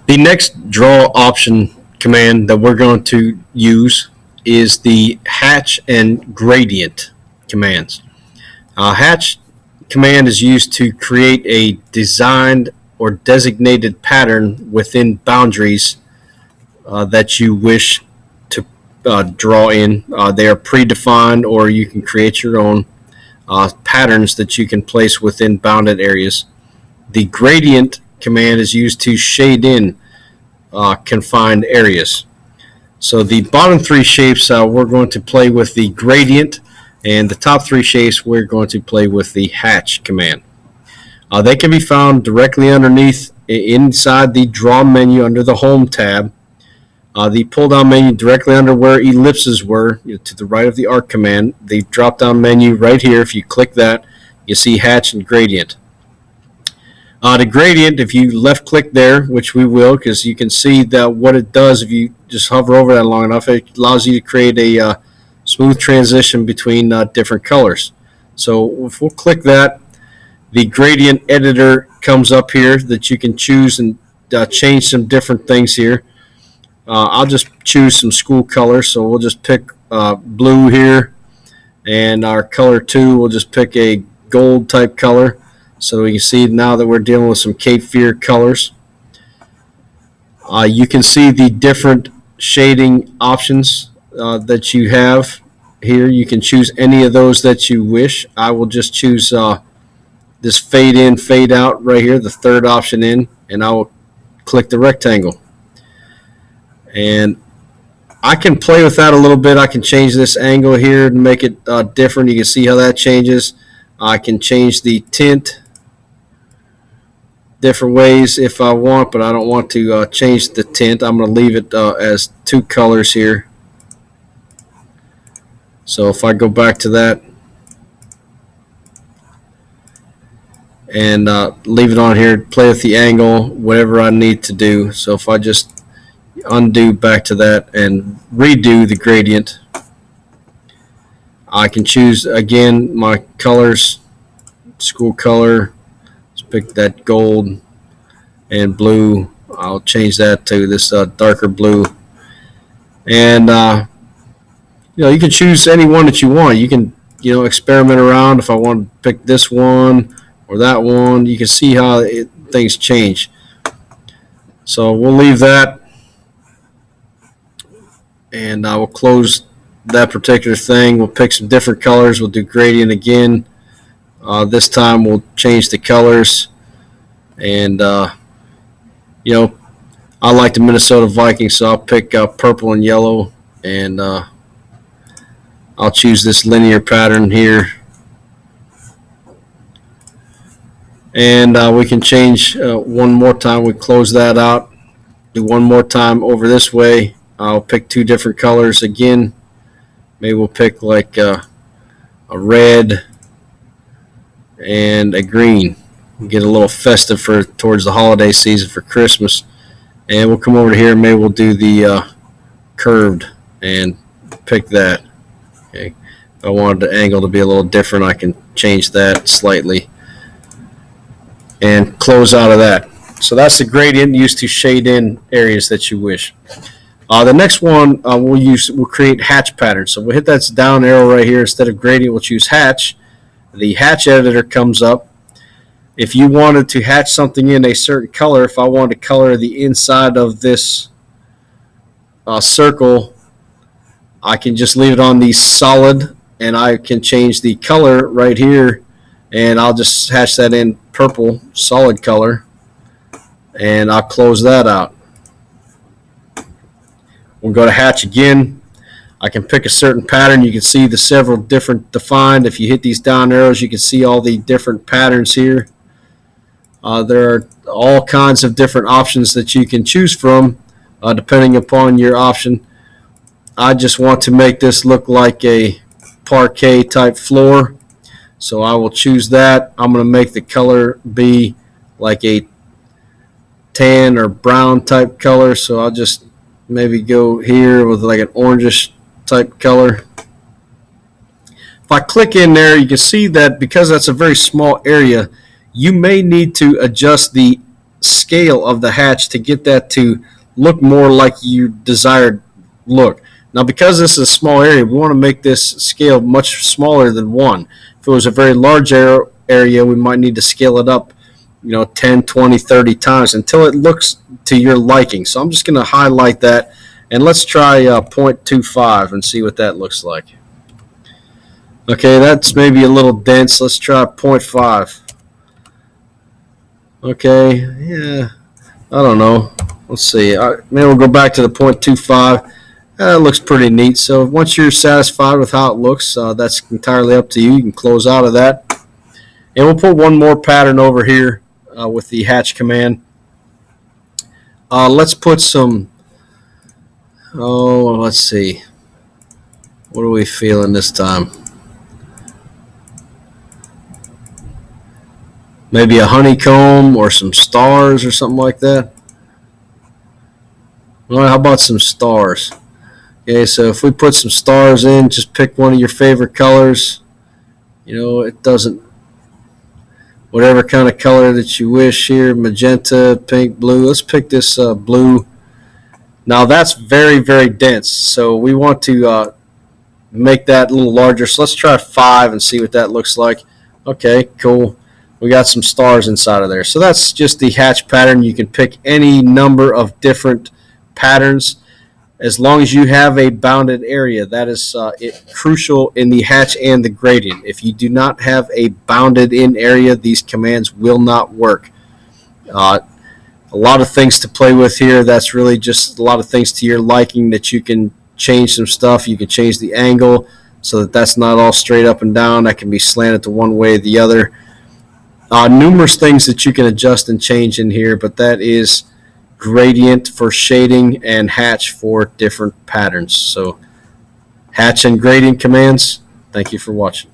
The next draw option command that we're going to use is the hatch and gradient commands. Hatch command is used to create a designed or designated pattern within boundaries that you wish to draw in. They are predefined, or you can create your own patterns that you can place within bounded areas. The gradient command is used to shade in confined areas. So the bottom three shapes we're going to play with the gradient, and the top three shapes we're going to play with the hatch command. They can be found directly underneath inside the draw menu under the home tab. The pull down menu directly under where ellipses were, to the right of the arc command. The drop down menu right here, if you click that, you see hatch and gradient. The gradient, if you left click there, which we will, because you can see that what it does if you just hover over that long enough, it allows you to create a smooth transition between different colors. So if we'll click that, the gradient editor comes up here that you can choose and change some different things here. I'll just choose some school colors, so we'll just pick blue here, and our color 2, we'll just pick a gold type color. So you can see now that we're dealing with some Cape Fear colors. You can see the different shading options that you have here. You can choose any of those that you wish. I will just choose this fade in, fade out right here, the third option in, and I will click the rectangle. And I can play with that a little bit. I can change this angle here and make it different. You can see how that changes. I can change the tint different ways if I want, but I don't want to change the tint. I'm going to leave it as 2 colors here. So if I go back to that and leave it on here, play with the angle, whatever I need to do. So if I just undo back to that and redo the gradient, I can choose again my colors, school color. Pick that gold and blue. I'll change that to this darker blue, and you can choose any one that you want. You can experiment around. If I want to pick this one or that one, you can see how things change. So we'll leave that, and I will close that particular thing. We'll pick some different colors. We'll do gradient again. This time we'll change the colors, and I like the Minnesota Vikings, so I'll pick purple and yellow, and I'll choose this linear pattern here, and we can change one more time. We close that out, do one more time over this way. I'll pick 2 different colors again. Maybe we'll pick like a red and a green. Get a little festive towards the holiday season for Christmas. And we'll come over here and maybe we'll do the curved and pick that. Okay. If I wanted the angle to be a little different, I can change that slightly and close out of that. So that's the gradient used to shade in areas that you wish. The next one we'll create hatch patterns. So we'll hit that down arrow right here. Instead of gradient, we'll choose hatch. The hatch editor comes up. If you wanted to hatch something in a certain color, if I wanted to color the inside of this circle, I can just leave it on the solid, and I can change the color right here, and I'll just hatch that in purple solid color, and I'll close that out. We'll go to hatch again. I can pick a certain pattern. You can see the several different defined. If you hit these down arrows, you can see all the different patterns here. There are all kinds of different options that you can choose from depending upon your option. I just want to make this look like a parquet type floor, so I will choose that. I'm going to make the color be like a tan or brown type color, so I'll just maybe go here with like an orangish type color. If I click in there, you can see that because that's a very small area, you may need to adjust the scale of the hatch to get that to look more like your desired look. Now, because this is a small area, we want to make this scale much smaller than 1. If it was a very large area, we might need to scale it up, 10, 20, 30 times until it looks to your liking. So I'm just going to highlight that, and let's try 0.25 and see what that looks like. Okay, that's maybe a little dense. Let's try 0.5. Okay, yeah, I don't know. Let's see. Maybe we'll go back to the 0.25. That looks pretty neat. So once you're satisfied with how it looks, that's entirely up to you. You can close out of that. And we'll put one more pattern over here with the Hatch command. Let's put some, let's see. What are we feeling this time? Maybe a honeycomb or some stars or something like that. Well, how about some stars? Okay, so if we put some stars in, just pick one of your favorite colors. It doesn't, whatever kind of color that you wish here, magenta, pink, blue. Let's pick this blue. Now that's very, very dense, so we want to make that a little larger. So let's try 5 and see what that looks like. Okay, cool. We got some stars inside of there. So that's just the Hatch pattern. You can pick any number of different patterns as long as you have a bounded area. That is crucial in the Hatch and the gradient. If you do not have a bounded in area, these commands will not work. A lot of things to play with here. That's really just a lot of things to your liking that you can change some stuff. You can change the angle so that that's not all straight up and down. That can be slanted to one way or the other. Numerous things that you can adjust and change in here, but that is gradient for shading and Hatch for different patterns. So Hatch and gradient commands. Thank you for watching.